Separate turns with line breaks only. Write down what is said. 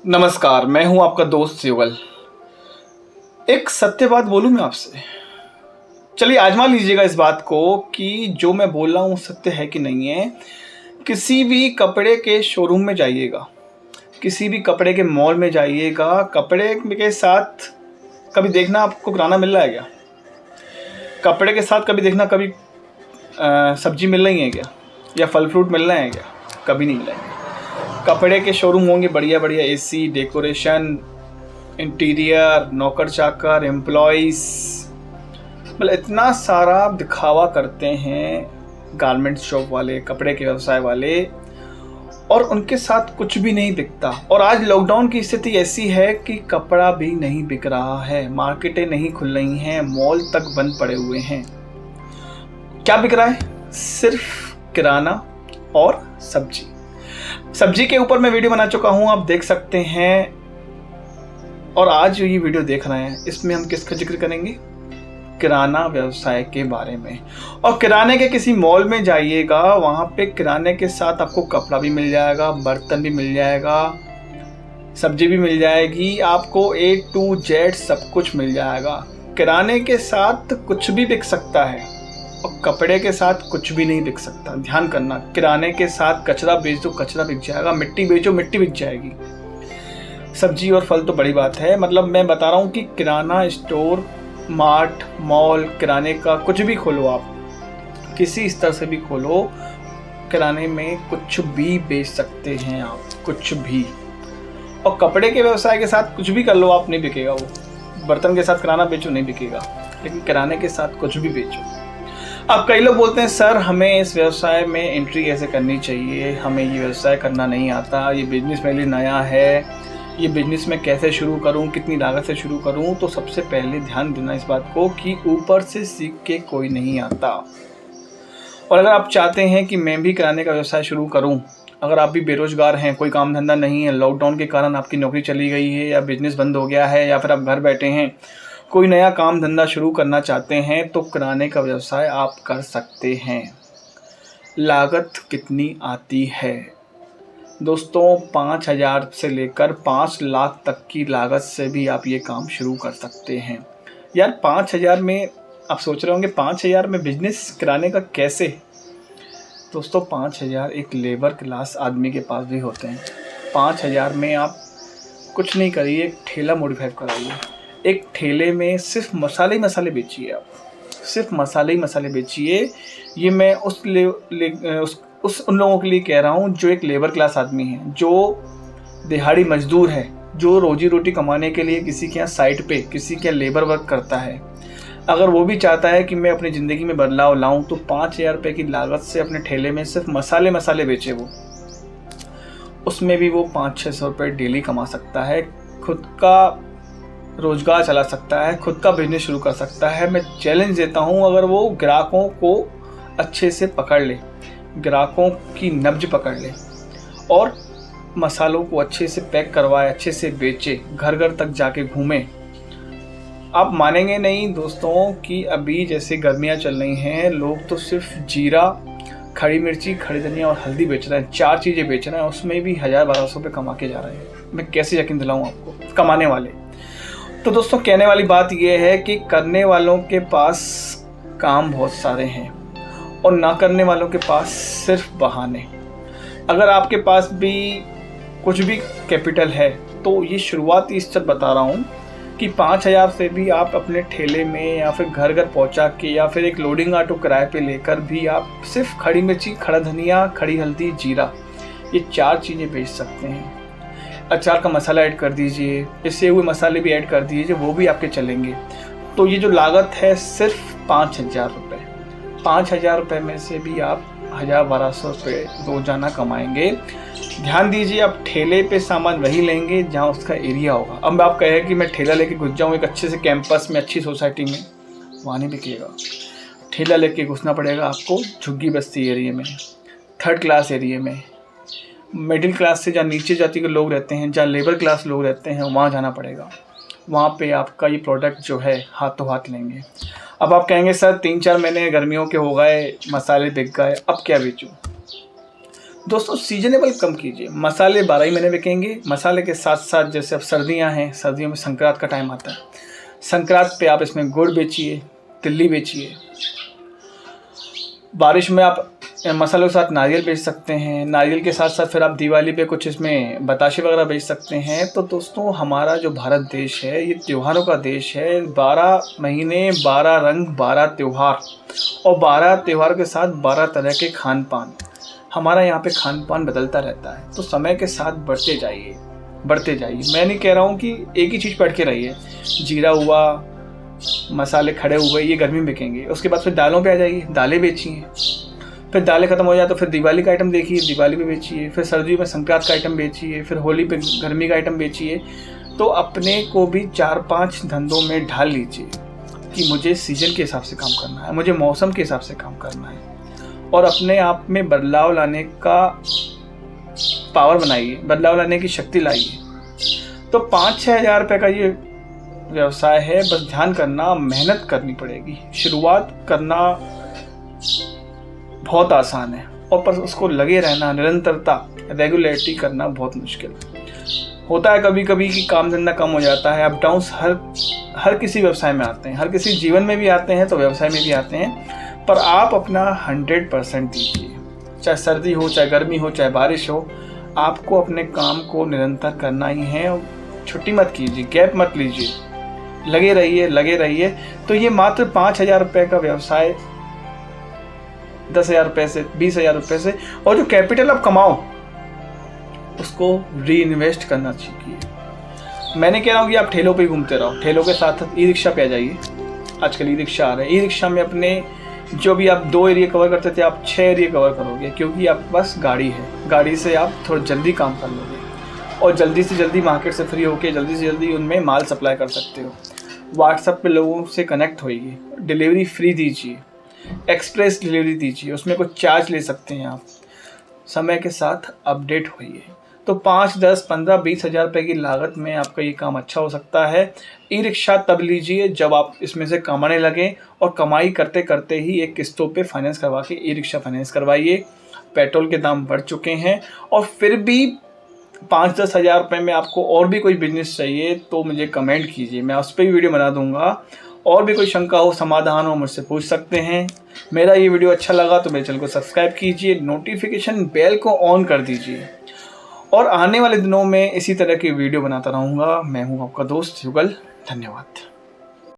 नमस्कार, मैं हूं आपका दोस्त युगल। एक सत्य बात बोलूं मैं आपसे। चलिए आजमा लीजिएगा इस बात को कि जो मैं बोल रहा हूं सत्य है कि नहीं है। किसी भी कपड़े के शोरूम में जाइएगा, किसी भी कपड़े के मॉल में जाइएगा, कपड़े के साथ कभी देखना आपको किराना मिल रहा है क्या? कपड़े के साथ कभी देखना कभी सब्जी मिल रही है क्या, या फल फ्रूट मिल रहे हैं क्या? कभी नहीं मिलेंगे। कपड़े के शोरूम होंगे बढ़िया बढ़िया, एसी, डेकोरेशन, इंटीरियर, नौकर चाकर, एम्प्लॉइज, मतलब इतना सारा दिखावा करते हैं गारमेंट शॉप वाले, कपड़े के व्यवसाय वाले, और उनके साथ कुछ भी नहीं बिकता। और आज लॉकडाउन की स्थिति ऐसी है कि कपड़ा भी नहीं बिक रहा है, मार्केटें नहीं खुल रही हैं, मॉल तक बंद पड़े हुए हैं। क्या बिक रहा है? सिर्फ किराना और सब्जी। सब्जी के ऊपर मैं वीडियो बना चुका हूं, आप देख सकते हैं। और आज जो ये वीडियो देख रहे हैं इसमें हम किसका जिक्र करेंगे? किराना व्यवसाय के बारे में। और किराने के किसी मॉल में जाइएगा, वहां पे किराने के साथ आपको कपड़ा भी मिल जाएगा, बर्तन भी मिल जाएगा, सब्जी भी मिल जाएगी, आपको A to Z सब कुछ मिल जाएगा। किराने के साथ कुछ भी बिक सकता है और कपड़े के साथ कुछ भी नहीं बिक सकता। ध्यान करना, किराने के साथ कचरा बेच दो, कचरा बिक जाएगा, मिट्टी बेचो, मिट्टी बिक जाएगी। सब्जी और फल तो बड़ी बात है। मतलब मैं बता रहा हूँ कि किराना स्टोर, मार्ट, मॉल, किराने का कुछ भी खोलो, आप किसी स्तर से भी खोलो, किराने में कुछ भी बेच सकते हैं आप, कुछ भी। और कपड़े के व्यवसाय के साथ कुछ भी कर लो आप, नहीं बिकेगा वो। बर्तन के साथ किराना बेचो, नहीं बिकेगा, लेकिन किराने के साथ कुछ भी बेचो। अब कई लोग बोलते हैं सर हमें इस व्यवसाय में एंट्री कैसे करनी चाहिए, हमें ये व्यवसाय करना नहीं आता, ये बिजनेस मेरे लिए नया है, ये बिजनेस में कैसे शुरू करूं, कितनी लागत से शुरू करूं। तो सबसे पहले ध्यान देना इस बात को कि ऊपर से सीख के कोई नहीं आता। और अगर आप चाहते हैं कि मैं भी किराने का व्यवसाय शुरू करूं, अगर आप भी बेरोजगार हैं, कोई काम धंधा नहीं है, लॉकडाउन के कारण आपकी नौकरी चली गई है या बिजनेस बंद हो गया है, या फिर आप घर बैठे हैं, कोई नया काम धंधा शुरू करना चाहते हैं, तो किराने का व्यवसाय आप कर सकते हैं। लागत कितनी आती है दोस्तों? 5,000 से लेकर 5 लाख तक की लागत से भी आप ये काम शुरू कर सकते हैं। यार 5,000 में आप सोच रहे होंगे 5,000 में बिजनेस किराने का कैसे? दोस्तों 5,000 एक लेबर क्लास आदमी के पास भी होते हैं। 5,000 में आप कुछ नहीं करिए, एक ठेला मॉडिफाई कराइए, एक ठेले में सिर्फ मसाले मसाले बेचिए, आप सिर्फ मसाले ही मसाले बेचिए। ये मैं उन लोगों के लिए कह रहा हूँ जो एक लेबर क्लास आदमी है, जो दिहाड़ी मजदूर है, जो रोजी रोटी कमाने के लिए किसी के यहाँ साइट पे, किसी के यहाँ लेबर वर्क करता है। अगर वो भी चाहता है कि मैं अपनी ज़िंदगी में बदलाव लाऊं, तो 5,000 रुपये की लागत से अपने ठेले में सिर्फ मसाले मसाले बेचे वो, उसमें भी वो 500-600 रुपये डेली कमा सकता है, खुद का रोजगार चला सकता है, खुद का बिजनेस शुरू कर सकता है। मैं चैलेंज देता हूं, अगर वो ग्राहकों को अच्छे से पकड़ ले, ग्राहकों की नब्ज पकड़ ले और मसालों को अच्छे से पैक करवाए, अच्छे से बेचे, घर घर तक जाके घूमे। आप मानेंगे नहीं दोस्तों कि अभी जैसे गर्मियां चल रही हैं, लोग तो सिर्फ जीरा, खड़ी मिर्ची, खड़ी धनिया और हल्दी बेच रहे हैं। 4 चीज़ें बेच रहे हैं, उसमें भी 1,000-1,200 रुपये कमा के जा रहे हैं। मैं कैसे यकीन दिलाऊँ आपको, कमाने वाले। तो दोस्तों कहने वाली बात यह है कि करने वालों के पास काम बहुत सारे हैं और ना करने वालों के पास सिर्फ बहाने। अगर आपके पास भी कुछ भी कैपिटल है तो ये शुरुआती स्तर बता रहा हूँ कि 5,000 से भी आप अपने ठेले में या फिर घर घर पहुँचा के या फिर एक लोडिंग ऑटो किराए पे लेकर भी आप सिर्फ खड़ी मिर्ची, खड़ा धनिया, खड़ी हल्दी, जीरा, ये 4 चीज़ें बेच सकते हैं। अचार का मसाला ऐड कर दीजिए, पिसे हुए मसाले भी ऐड कर दीजिए, वो भी आपके चलेंगे। तो ये जो लागत है सिर्फ 5,000 रुपये। 5,000 रुपये में से भी आप 1,000-1,200 रुपये रोजाना कमाएंगे। ध्यान दीजिए, आप ठेले पे सामान वही लेंगे जहाँ उसका एरिया होगा। अब आप कहें कि मैं ठेला लेके घुस जाऊँ एक अच्छे से कैंपस में, अच्छी सोसाइटी में, वहाँ नहीं बिकेगा। ठेला लेके घुसना पड़ेगा आपको झुग्गी बस्ती एरिया में, 3rd क्लास एरिया में, मिडिल क्लास से जहाँ नीचे जाति के लोग रहते हैं, जहाँ लेबर क्लास लोग रहते हैं, वहाँ जाना पड़ेगा। वहाँ पे आपका ये प्रोडक्ट जो है हाथों हाथ लेंगे। अब आप कहेंगे सर 3-4 महीने गर्मियों के हो गए, मसाले बिक गए, अब क्या बेचूँ? दोस्तों सीजनेबल कम कीजिए। मसाले 12 ही महीने बिकेंगे। मसाले के साथ साथ जैसे अब सर्दियां हैं, सर्दियों में संक्रांत का टाइम आता है, संक्रांत पे आप इसमें गुड़ बेचिए, तिल्ली बेचिए। बारिश में आप मसालों के साथ नारियल बेच सकते हैं। नारियल के साथ साथ फिर आप दिवाली पे कुछ इसमें बताशे वगैरह बेच सकते हैं। तो दोस्तों हमारा जो भारत देश है ये त्योहारों का देश है। 12 महीने, 12 रंग, 12 त्यौहार, और 12 त्यौहार के साथ 12 तरह के खान पान। हमारा यहाँ पे खान पान बदलता रहता है, तो समय के साथ बढ़ते जाइए, बढ़ते जाइए। मैं नहीं कह रहा हूँ कि एक ही चीज़ पढ़ के रहिए। जीरा हुआ, मसाले खड़े हुए, ये गर्मी में बिकेंगे। उसके बाद फिर दालों पे आ जाइए, दालें बेचिए। फिर दालें ख़त्म हो जाए तो फिर दिवाली का आइटम देखिए, दिवाली पे बेचिए। फिर सर्दियों में संक्रांत का आइटम बेचिए। फिर होली पे गर्मी का आइटम बेचिए। तो अपने को भी 4-5 धंधों में ढाल लीजिए कि मुझे सीजन के हिसाब से काम करना है, मुझे मौसम के हिसाब से काम करना है, और अपने आप में बदलाव लाने का पावर बनाइए, बदलाव लाने की शक्ति लाइए। तो 5-6 हज़ार रुपये का ये व्यवसाय है। बस ध्यान करना, मेहनत करनी पड़ेगी। शुरुआत करना बहुत आसान है, और पर उसको लगे रहना, निरंतरता, रेगुलरिटी करना बहुत मुश्किल होता है। कभी कभी कि काम धंधा कम हो जाता है। अप डाउन्स हर किसी व्यवसाय में आते हैं, हर किसी जीवन में भी आते हैं, तो व्यवसाय में भी आते हैं। पर आप अपना 100% दीजिए। चाहे सर्दी हो, चाहे गर्मी हो, चाहे बारिश हो, आपको अपने काम को निरंतर करना ही है। छुट्टी मत कीजिए, गैप मत लीजिए, लगे रहिए, लगे रहिए। तो ये मात्र 5,000 रुपये का व्यवसाय 10,000 रुपये से, 20,000 रुपये से, और जो कैपिटल आप कमाओ उसको री इन्वेस्ट करना चाहिए। मैं नहीं कह रहा हूँ कि आप ठेलों पे ही घूमते रहो। ठेलों के साथ साथ ई रिक्शा पे आ जाइए। आजकल ई रिक्शा आ रहे हैं। ई रिक्शा में अपने जो भी आप 2 एरिया कवर करते थे, आप 6 एरिया कवर करोगे, क्योंकि आपके पास गाड़ी है। गाड़ी से आप थोड़ा जल्दी काम कर लोगे, और जल्दी से जल्दी मार्केट से फ्री होके जल्दी से जल्दी उनमें माल सप्लाई कर सकते हो। व्हाट्सएप पे लोगों से कनेक्ट होइए, डिलीवरी फ्री दीजिए, एक्सप्रेस डिलीवरी दीजिए, उसमें कुछ चार्ज ले सकते हैं आप। समय के साथ अपडेट होइए। तो 5, 10, 15, 20 हज़ार रुपये की लागत में आपका ये काम अच्छा हो सकता है। ई रिक्शा तब लीजिए जब आप इसमें से कमाने लगें, और कमाई करते करते ही एक किस्तों पे फाइनेंस करवा के ई रिक्शा फाइनेंस करवाइए। पेट्रोल के दाम बढ़ चुके हैं, और फिर भी 5-10 हज़ार रुपये में आपको और भी कोई बिजनेस चाहिए तो मुझे कमेंट कीजिए, मैं उस पर भी वीडियो बना दूंगा। और भी कोई शंका हो, समाधान हो, मुझसे पूछ सकते हैं। मेरा ये वीडियो अच्छा लगा तो मेरे चैनल को सब्सक्राइब कीजिए, नोटिफिकेशन बेल को ऑन कर दीजिए, और आने वाले दिनों में इसी तरह की वीडियो बनाता रहूँगा। मैं हूँ आपका दोस्त युगल। धन्यवाद।